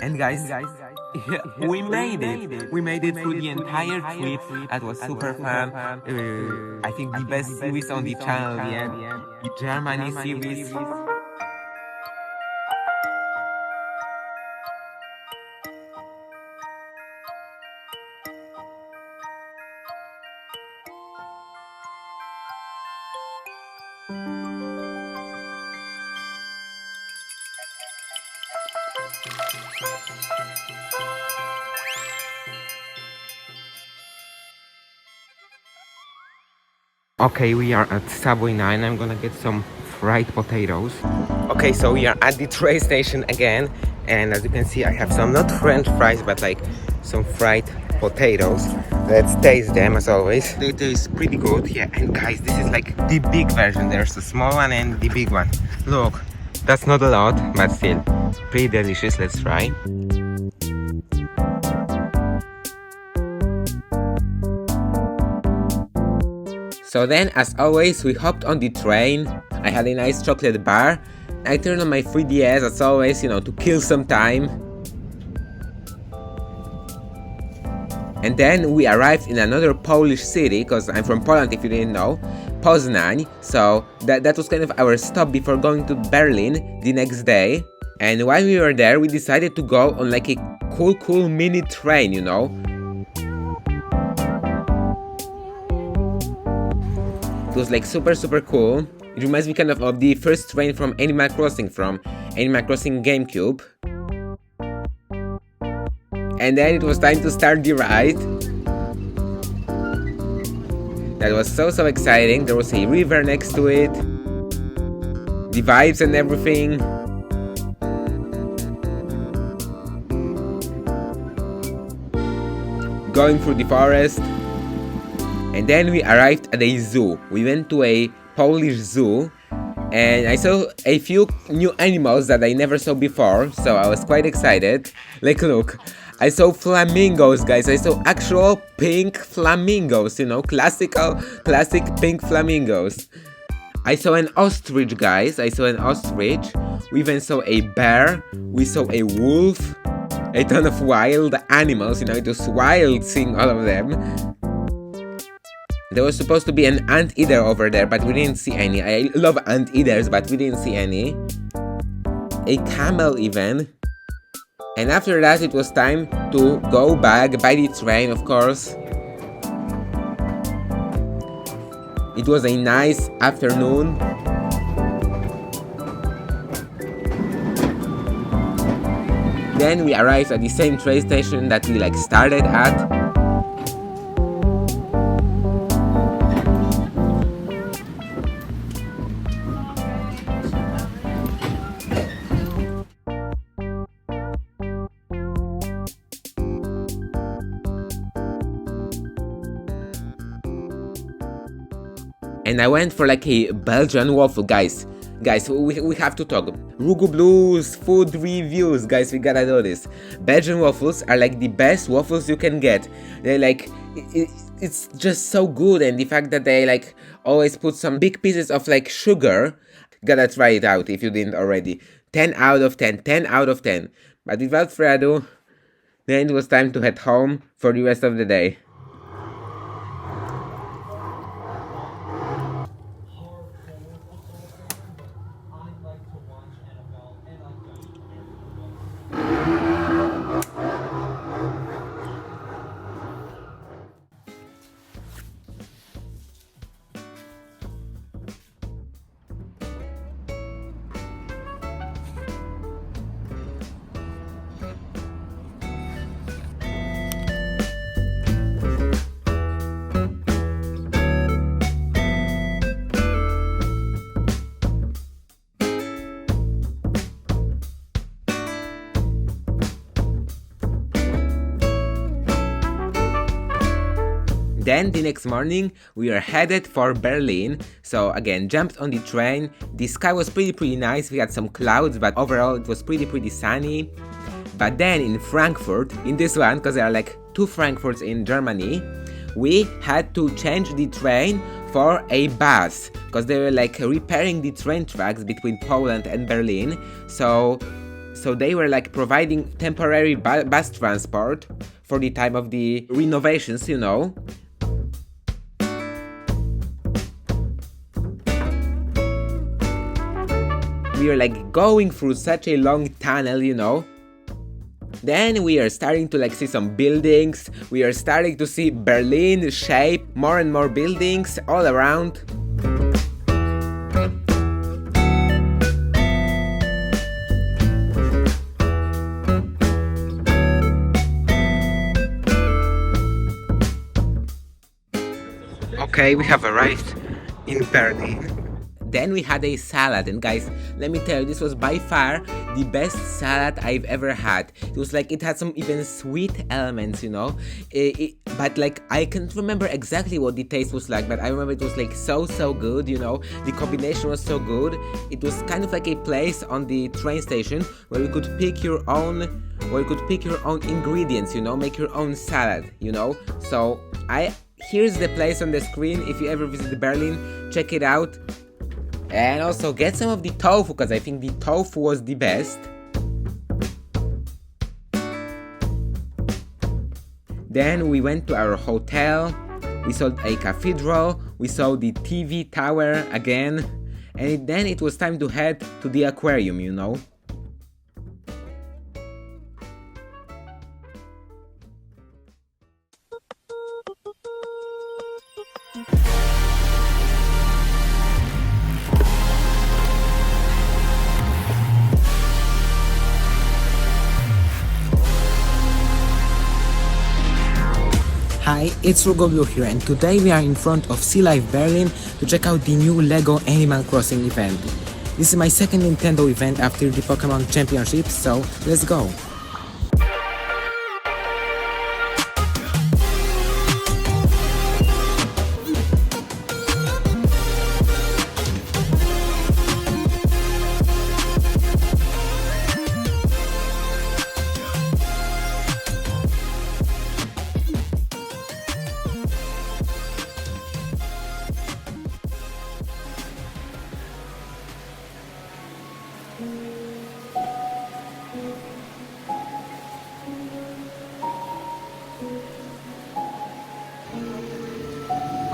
And guys, we made it. We made it through the entire trip. That was super fun. I think the best series on the channel yet. The Germany series. Okay, we are at Subway 9. I'm gonna get some fried potatoes. Okay, so we are at the train station again. And as you can see, I have some, not French fries, but like some fried potatoes. Let's taste them as always. They taste pretty good, yeah. And guys, this is like the big version. There's the small one and the big one. Look, that's not a lot, but still pretty delicious. Let's try. So then, as always, we hopped on the train. I had a nice chocolate bar. I turned on my 3DS, as always, you know, to kill some time. And then we arrived in another Polish city, because I'm from Poland if you didn't know, Poznań. So that was kind of our stop before going to Berlin the next day. And while we were there, we decided to go on like a cool mini train, you know. It was like super cool. It reminds me kind of the first train from Animal Crossing GameCube. And then it was time to start the ride. That was so exciting. There was a river next to it. The vibes and everything. Going through the forest. And then we arrived at a zoo. We went to a Polish zoo and I saw a few new animals that I never saw before, so I was quite excited. Like, look, I saw flamingos, guys. I saw actual pink flamingos, you know, classic pink flamingos. I saw an ostrich, guys. I saw an ostrich. We even saw a bear. We saw a wolf. A ton of wild animals, you know, it was wild seeing all of them. There was supposed to be an anteater over there, but we didn't see any. I love anteaters, but we didn't see any. A camel even. And after that, it was time to go back by the train, of course. It was a nice afternoon. Then we arrived at the same train station that we like started at. And I went for like a Belgian waffle, guys. We have to talk. Rugu Blues food reviews, guys. We gotta do this. Belgian waffles are like the best waffles you can get. They're like, it's just so good, and the fact that they like always put some big pieces of like sugar. Gotta try it out if you didn't already. 10 out of 10. 10 out of 10. But without further ado, then it was time to head home for the rest of the day. Then the next morning we were headed for Berlin, so again jumped on the train. The sky was pretty nice, we had some clouds, but overall it was pretty sunny. But then in Frankfurt, in this one, because there are like 2 Frankfurts in Germany, we had to change the train for a bus, because they were like repairing the train tracks between Poland and Berlin. So So they were like providing temporary bus transport for the time of the renovations, you know. We are like going through such a long tunnel, you know. Then we are starting to like see some buildings. We are starting to see Berlin shape, more and more buildings all around. Okay, we have arrived in Berlin. Then we had a salad, and guys, let me tell you, this was by far the best salad I've ever had. It was like, it had some even sweet elements, you know, but like, I can't remember exactly what the taste was like, but I remember it was like so good, you know, the combination was so good. It was kind of like a place on the train station where you could pick your own ingredients, you know, make your own salad, you know. So here's the place on the screen. If you ever visit Berlin, check it out. And also get some of the tofu, because I think the tofu was the best. Then we went to our hotel, we saw a cathedral, we saw the TV tower again, and then it was time to head to the aquarium, you know. Hi, it's Rugu here, and today we are in front of SeaLife Berlin to check out the new LEGO Animal Crossing event. This is my second Nintendo event after the Pokemon Championship, so let's go!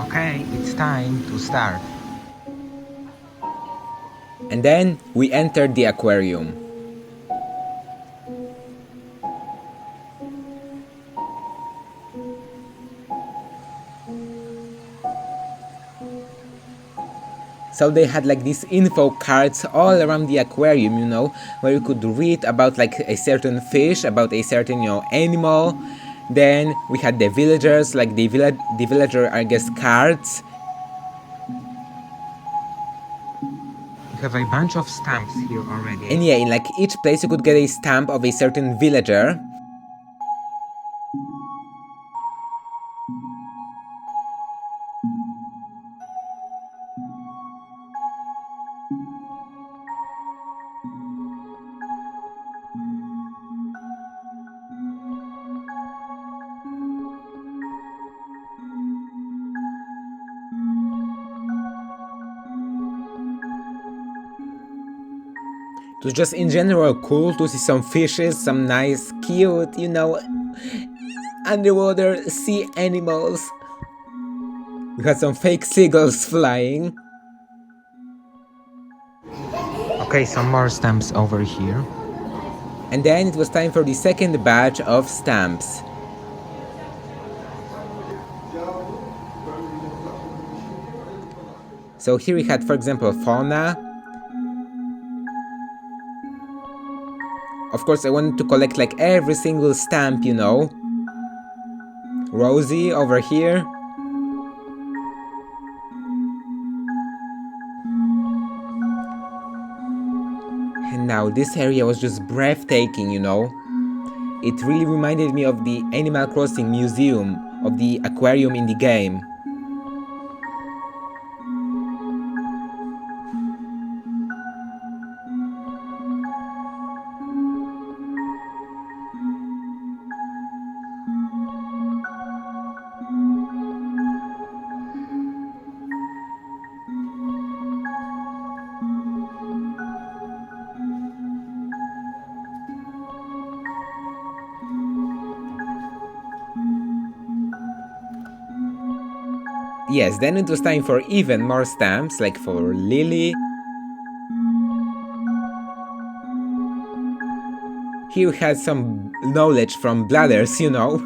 Okay, it's time to start. And then we entered the aquarium. So they had like these info cards all around the aquarium, you know, where you could read about like a certain fish, about a certain, you know, animal. Then we had the villagers, like the villager, I guess, cards. We have a bunch of stamps here already. And yeah, in like each place you could get a stamp of a certain villager. It was just in general cool to see some fishes, some nice, cute, you know, underwater sea animals. We had some fake seagulls flying. Okay, some more stamps over here. And then it was time for the second batch of stamps. So here we had, for example, fauna. Of course, I wanted to collect like every single stamp, you know. Rosie over here. And now this area was just breathtaking, you know. It really reminded me of the Animal Crossing museum, of the aquarium in the game. yes, then it was time for even more stamps, like for Lily. Here we had some knowledge from bladders, you know.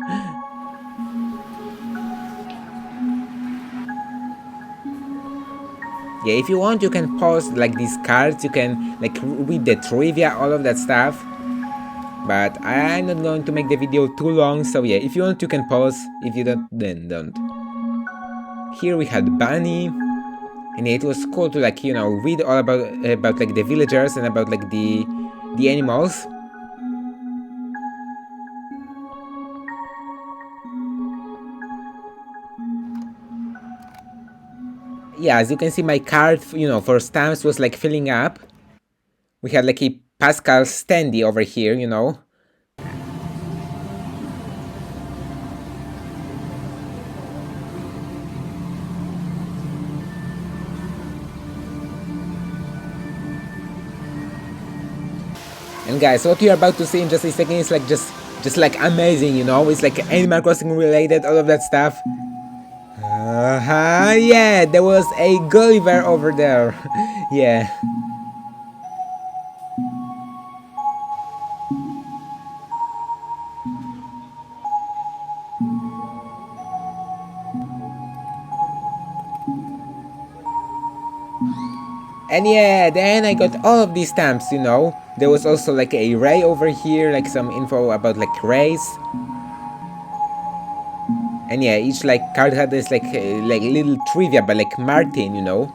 Yeah, if you want, you can pause like these cards, you can like read the trivia, all of that stuff. But I'm not going to make the video too long, so yeah, if you want, you can pause. If you don't, then don't. Here we had Bunny, and it was cool to like, you know, read all about like the villagers and about like the animals. Yeah, as you can see, my card, you know, for stamps was like filling up. We had like a Pascal standee over here, you know. And guys, what you're about to see in just a second is like just like amazing, you know. It's like Animal Crossing related, all of that stuff. Yeah, there was a Gulliver over there. Yeah. And yeah, then I got all of these stamps, you know. There was also like a Ray over here, like some info about like Rays. And yeah, each like card had this like little trivia, but like Martin, you know.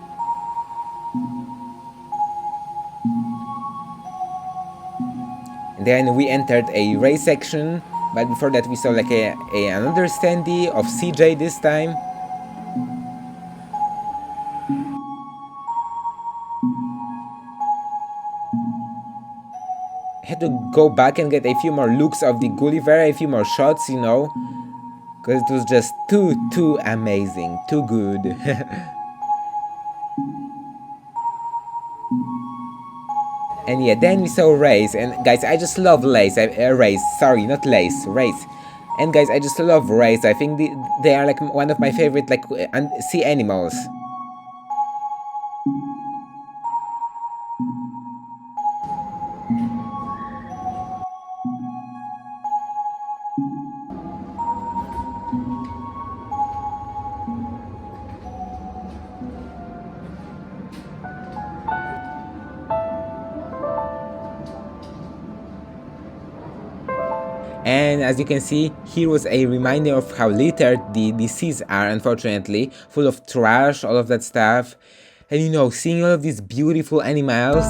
And then we entered a Ray section, but before that we saw like another standee of CJ this time. Had to go back and get a few more looks of the Gulliver, a few more shots, you know, because it was just too amazing, too good. And yeah, then we saw Rays, and guys, I just love Rays, sorry, not Lace, Rays. And guys, I just love Rays. I think they are like one of my favorite like sea animals. And as you can see, here was a reminder of how littered the seas are, unfortunately, full of trash, all of that stuff. And you know, seeing all of these beautiful animals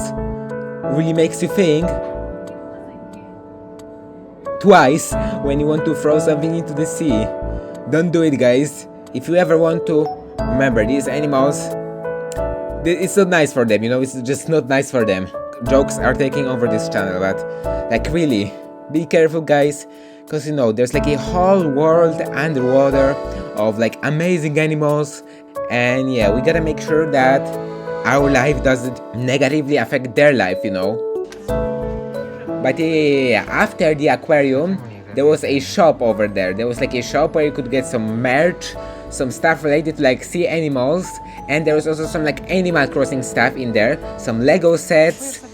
really makes you think twice when you want to throw something into the sea. Don't do it, guys. If you ever want to, remember, these animals, it's not nice for them, you know, it's just not nice for them. Jokes are taking over this channel, but like really, be careful, guys, because you know there's like a whole world underwater of like amazing animals, and yeah, we gotta make sure that our life doesn't negatively affect their life, you know. But yeah, after the aquarium there was a shop over there. There was like a shop where you could get some merch, some stuff related to like sea animals, and there was also some like Animal Crossing stuff in there, some Lego sets.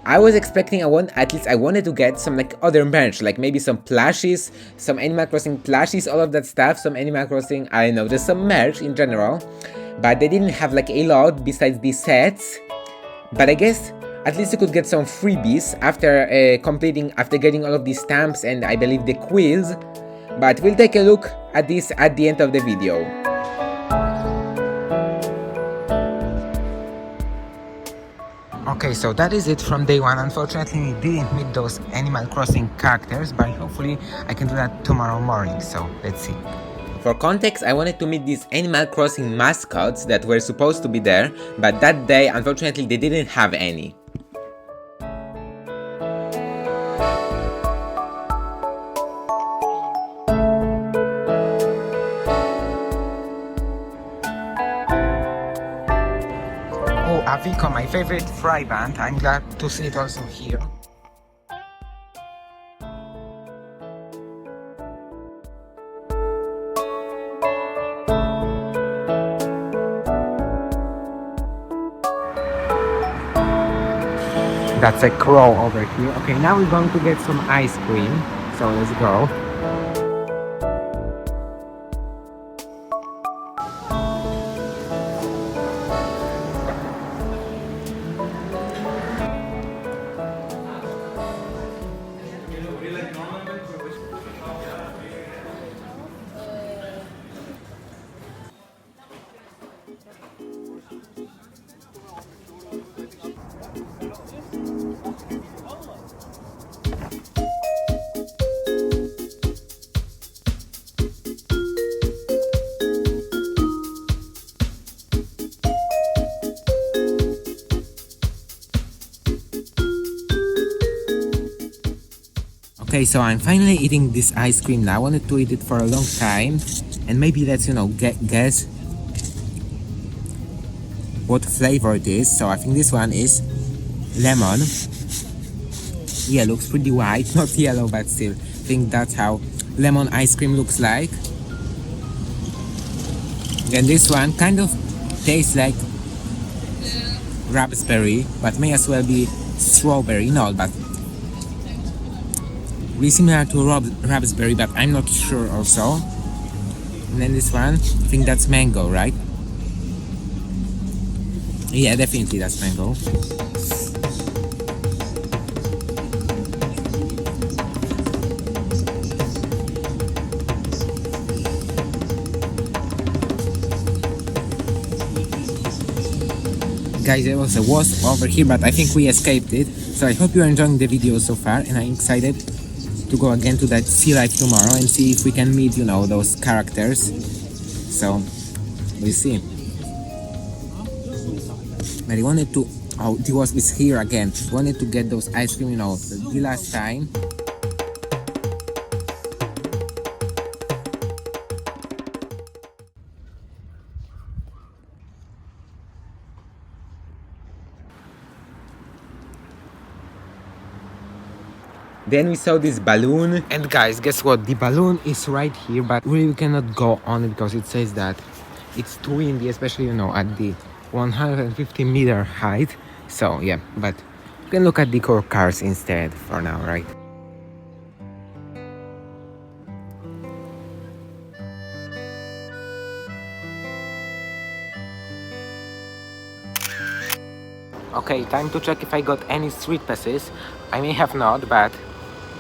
I was expecting at least I wanted to get some like other merch, like maybe some plushies, some Animal Crossing plushies, all of that stuff, some Animal Crossing, I don't know, just some merch in general. But they didn't have like a lot besides these sets. But I guess at least you could get some freebies after getting all of these stamps and I believe the quiz. But we'll take a look at this at the end of the video. Okay, so that is it from day one. Unfortunately, we didn't meet those Animal Crossing characters, but hopefully I can do that tomorrow morning, so let's see. For context, I wanted to meet these Animal Crossing mascots that were supposed to be there, but that day, unfortunately, they didn't have any. Oh, Avico, my favorite fry band. I'm glad to see it also here. That's a crow over here. Okay, now we're going to get some ice cream. So let's go. Okay, so I'm finally eating this ice cream now. I wanted to eat it for a long time, and maybe let's, guess what flavor it is. So I think this one is lemon. Yeah, looks pretty white, not yellow, but still. I think that's how lemon ice cream looks like. And this one kind of tastes like raspberry, but may as well be strawberry. No, but really similar to raspberry, but I'm not sure also. And then this one, I think that's mango, right? Yeah, definitely that's mango. Guys, there was a wasp over here, but I think we escaped it. So I hope you're enjoying the video so far, and I'm excited to go again to that SeaLife tomorrow and see if we can meet, those characters. So, we'll see. But I wanted to... Oh, the wasp is here again. Wanted to get those ice cream, the last time. Then we saw this balloon. And guys, guess what? The balloon is right here, but we cannot go on it because it says that it's too windy, especially, at the 150-meter height. So, yeah, but you can look at the core cars instead for now, right? Okay, time to check if I got any street passes. I may have not, but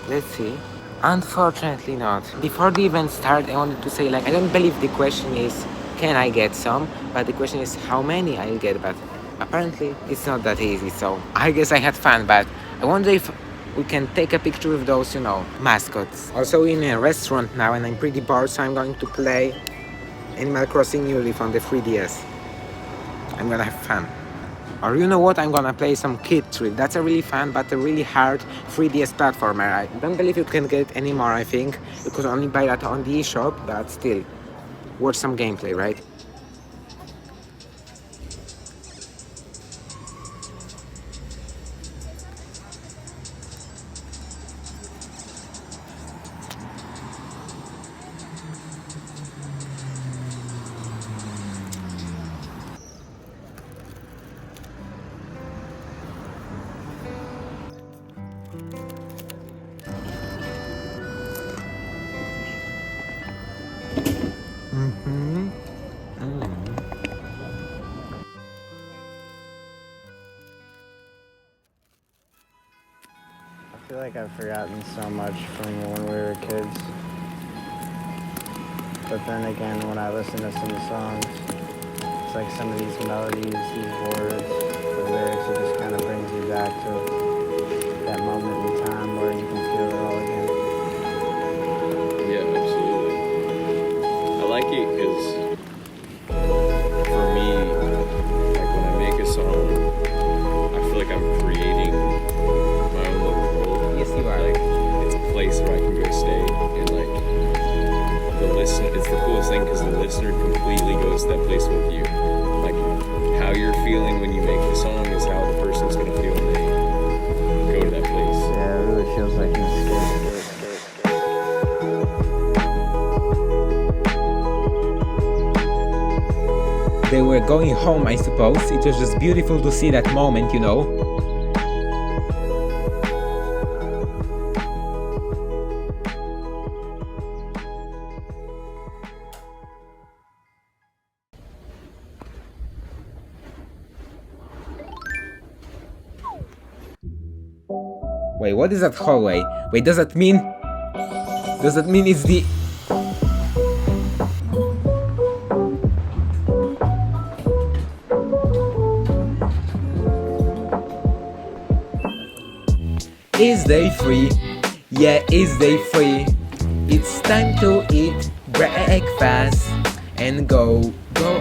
let's see. Unfortunately not. Before the event started, I wanted to say, I don't believe the question is, can I get some? But the question is, how many I'll get? But apparently, it's not that easy. So I guess I had fun, but I wonder if we can take a picture with those, mascots. Also in a restaurant now, and I'm pretty bored, so I'm going to play Animal Crossing New Leaf on the 3DS. I'm gonna have fun. Or you know what, I'm gonna play some Kid Trip. That's a really fun but a really hard 3DS platformer. I don't believe you can get it anymore, I think. You could only buy that on the eShop, but still, watch some gameplay, right? I feel like I've forgotten so much from when we were kids. But then again, when I listen to some of the songs, it's like some of these melodies, these words, the lyrics, it just kind of brings you back to that moment in time where you can feel it all again. Yeah, absolutely. I like it because for me, like when I make a song, I feel like I'm creating my own little world. Yes, you are. Like it's a place where I can go stay, and like the listener, it's the coolest thing because the listener completely goes to that place with you. Like how you're feeling when you make the song is how the person's gonna feel when they go to that place. Yeah, it really feels like an escape. They were going home, I suppose. It was just beautiful to see that moment, Wait, what is that hallway? Wait, does that mean it's the... Is day 3? Yeah, it's day 3. It's time to eat breakfast and go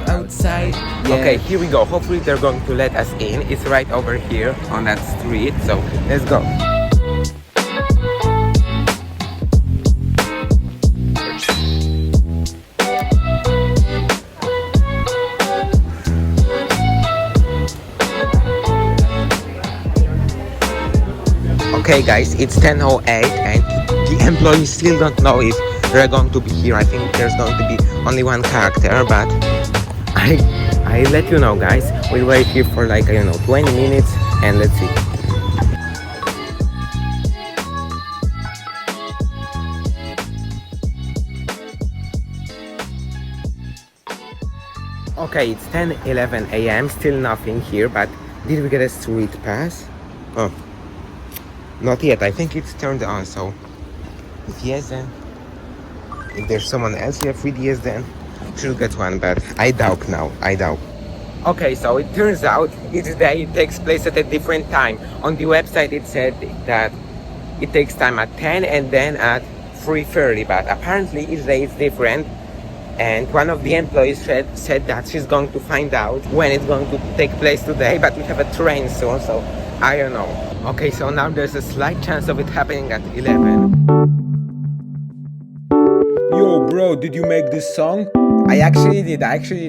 outside. Yeah. Okay, here we go. Hopefully they're going to let us in. It's right over here on that street. So let's go. Okay guys, it's 10:08 and the employees still don't know if they're going to be here. I think there's going to be only one character, but I let you know guys. We'll wait here for like, I don't know, 20 minutes and let's see. Okay, it's 10:11 a.m. Still nothing here, but did we get a street pass? Oh, not yet. I think it's turned on, so if yes, then if there's someone else here 3DS, then should get one, but I doubt now. I doubt. Okay, so it turns out each day it takes place at a different time. On the website it said that it takes time at 10 and then at 3:30, but apparently each day is different. And one of the employees said that she's going to find out when it's going to take place today, but we have a train soon, so I don't know. Okay, so now there's a slight chance of it happening at 11. Yo, bro, did you make this song? I actually did,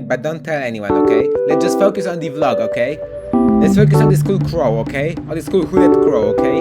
but don't tell anyone, okay? Let's just focus on the vlog, okay? Let's focus on this cool crow, okay? On this cool hooded crow, okay?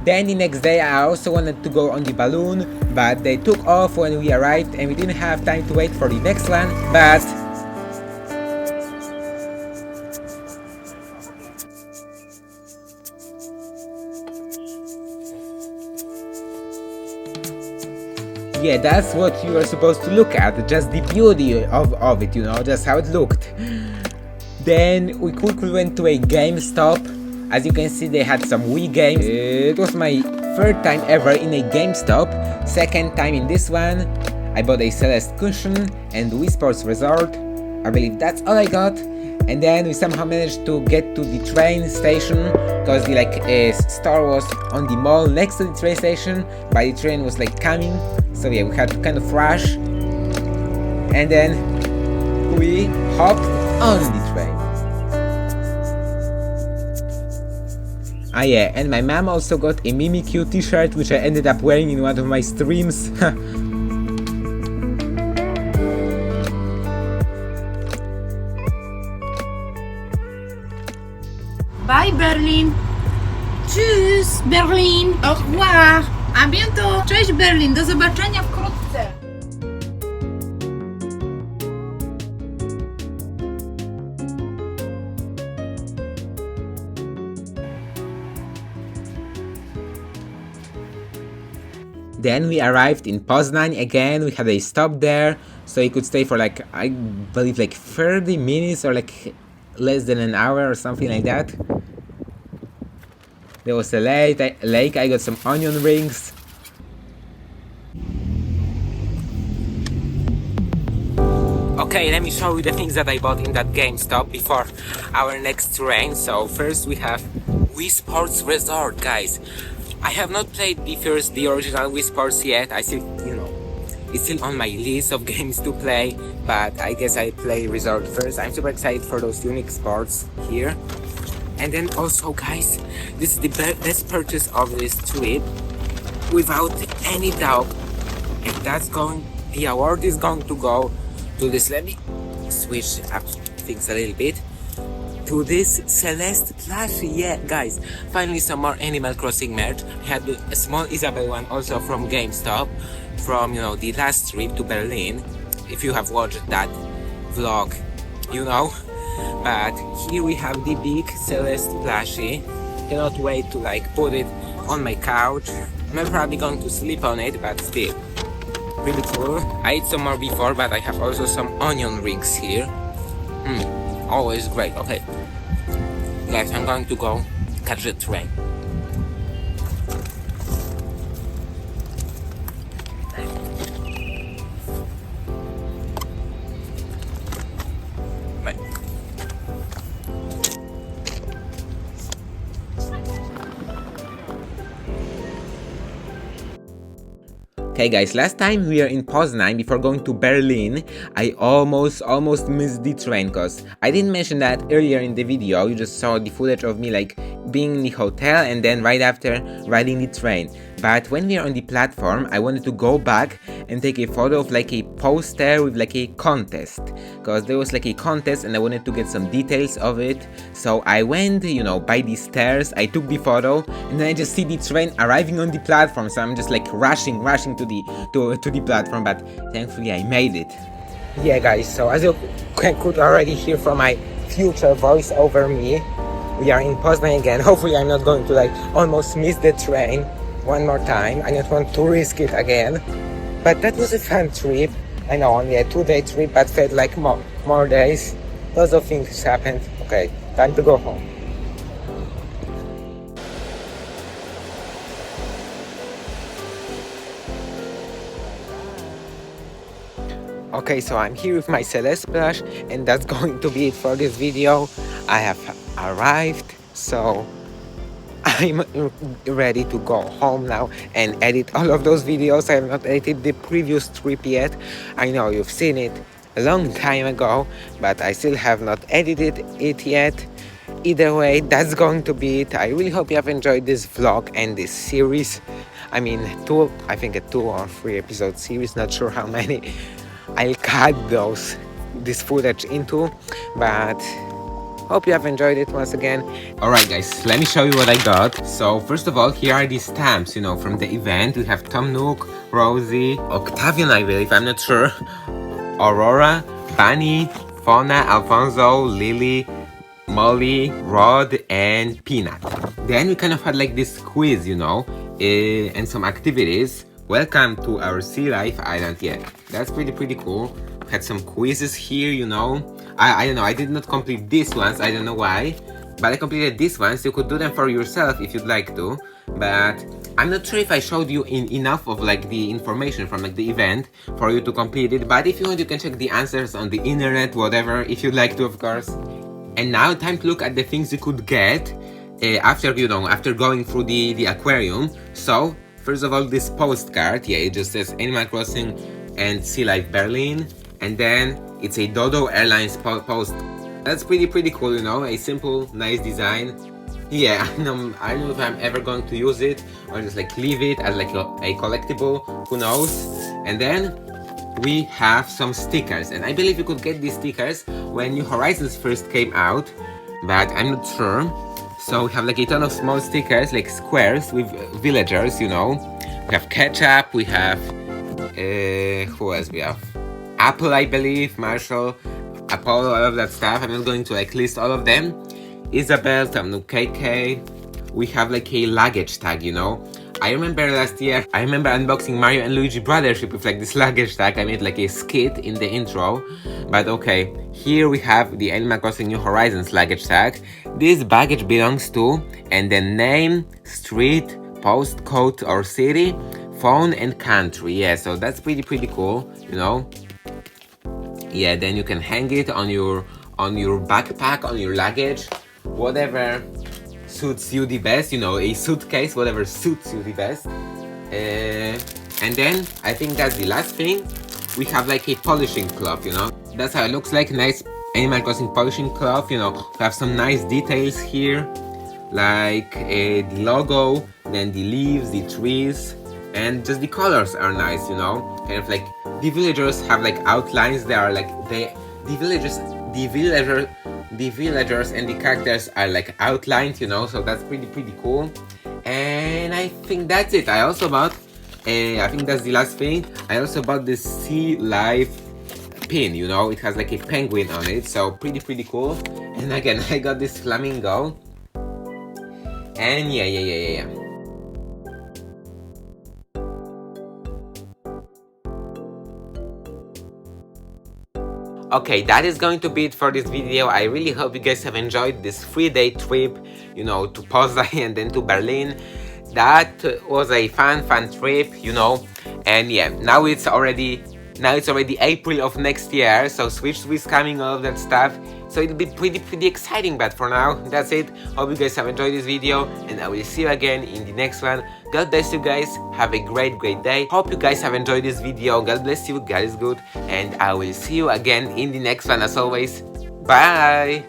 Then the next day I also wanted to go on the balloon, but they took off when we arrived and we didn't have time to wait for the next one, but... yeah, that's what you are supposed to look at, just the beauty of it, you know, just how it looked. Then we quickly went to a GameStop. As you can see, they had some Wii games. It was my third time ever in a GameStop, second time in this one. I bought a Celeste cushion and Wii Sports Resort. I believe that's all I got. And then we somehow managed to get to the train station, because the store was on the mall next to the train station, but the train was like coming. So yeah, we had to kind of rush. And then we hopped on the train. Ah yeah, and my mom also got a Mimikyu t-shirt, which I ended up wearing in one of my streams. Bye Berlin! Tschüss Berlin! Au revoir! A bientôt! Cześć Berlin! Do zobaczenia wkrótce! Then we arrived in Poznań again. We had a stop there, so you could stay for like, I believe, like 30 minutes or like less than an hour or something like that. There was a lake. I got some onion rings. Okay, let me show you the things that I bought in that GameStop before our next train. So first we have Wii Sports Resort, guys. I have not played the original Wii Sports yet. I still, it's still on my list of games to play, but I guess I play Resort first. I'm super excited for those unique sports here. And then also, guys, this is the best purchase of this trip, without any doubt. And the award is going to go to this. Let me switch up things a little bit. To this Celeste plushie. Yeah, guys, finally some more Animal Crossing merch. We had a small Isabel one also from GameStop, from the last trip to Berlin. If you have watched that vlog, But here we have the big Celeste plushie. Cannot wait to put it on my couch. I'm probably going to sleep on it, but still pretty cool. I ate some more before, but I have also some onion rings here. Always great. Okay, guys, I'm going to go catch the train. Bye. Okay guys, last time we were in Poznań before going to Berlin, I almost missed the train, cause I didn't mention that earlier in the video. You just saw the footage of me being in the hotel and then right after riding the train. But when we are on the platform, I wanted to go back and take a photo of a poster with a contest, cause there was a contest and I wanted to get some details of it. So I went, by the stairs, I took the photo, and then I just see the train arriving on the platform. So I'm just rushing to the platform, but thankfully I made it. Yeah guys, so as you could already hear from my future voice over me, we are in Poznań again. Hopefully I'm not going to almost miss the train one more time. I don't want to risk it again. But that was a fun trip. I know, only a 2-day trip, but felt like more days. Lots of things happened. Okay, time to go home. Okay, so I'm here with my Celeste plush, and that's going to be it for this video. I have arrived, so I'm ready to go home now and edit all of those videos. I have not edited the previous trip yet. I know you've seen it a long time ago, but I still have not edited it yet. Either way, that's going to be it. I really hope you have enjoyed this vlog and this series. I mean, I think a 2 or 3 episode series, not sure how many I'll cut this footage into, but hope you have enjoyed it once again. Alright guys, let me show you what I got. So first of all, here are these stamps, from the event. We have Tom Nook, Rosie, Octavian I believe, I'm not sure, Aurora, Bunny, Fauna, Alfonso, Lily, Molly, Rod, and Peanut. Then we kind of had this quiz, and some activities. Welcome to our SeaLife island. Yeah, that's pretty cool. Had some quizzes here, I don't know, I did not complete these ones, I don't know why, but I completed these ones. You could do them for yourself if you'd like to, but I'm not sure if I showed you enough of the information from the event for you to complete it. But if you want, you can check the answers on the internet, whatever, if you'd like to, of course. And now time to look at the things you could get after going through the aquarium. So first of all, this postcard, yeah, it just says Animal Crossing and SeaLife Berlin, and then it's a Dodo Airlines post. That's pretty cool, a simple, nice design. Yeah, I don't know if I'm ever going to use it or just leave it as a collectible, who knows. And then we have some stickers, and I believe you could get these stickers when New Horizons first came out, but I'm not sure. So we have a ton of small stickers, squares with villagers, We have Ketchup, we have who else we have? Apple, I believe, Marshall, Apollo, all of that stuff. I'm not going to list all of them. Isabel, some KK. We have a luggage tag, I remember last year, I remember unboxing Mario and Luigi Brothership with like this luggage tag. I made like a skit in the intro. But okay, here we have the Animal Crossing New Horizons luggage tag. This baggage belongs to, and then name, street, postcode or city, phone and country. Yeah, so that's pretty cool, you know. Yeah, then you can hang it on your backpack, on your luggage, whatever suits you the best, you know, a suitcase, whatever suits you the best. And then I think that's the last thing. We have like a polishing cloth, you know. That's how it looks like. Nice Animal Crossing polishing cloth, you know. We have some nice details here, like the logo, then the leaves, the trees, and just the colors are nice, you know. Kind of like the villagers have like outlines. They are like the villagers and the characters are like outlined, you know, so that's pretty cool. And I think that's it. I also bought I think that's the last thing. I also bought this SeaLife pin, you know, it has like a penguin on it, so pretty cool. And again, I got this flamingo. And yeah. Okay, that is going to be it for this video. I really hope you guys have enjoyed this 3-day trip, you know, to Poznań and then to Berlin. That was a fun trip, you know. And yeah, now it's already April of next year, so Switch is coming, all of that stuff. So it'll be pretty exciting, but for now, that's it. Hope you guys have enjoyed this video, and I will see you again in the next one. God bless you guys, have a great day. Hope you guys have enjoyed this video. God bless you, God is good, and I will see you again in the next one as always. Bye!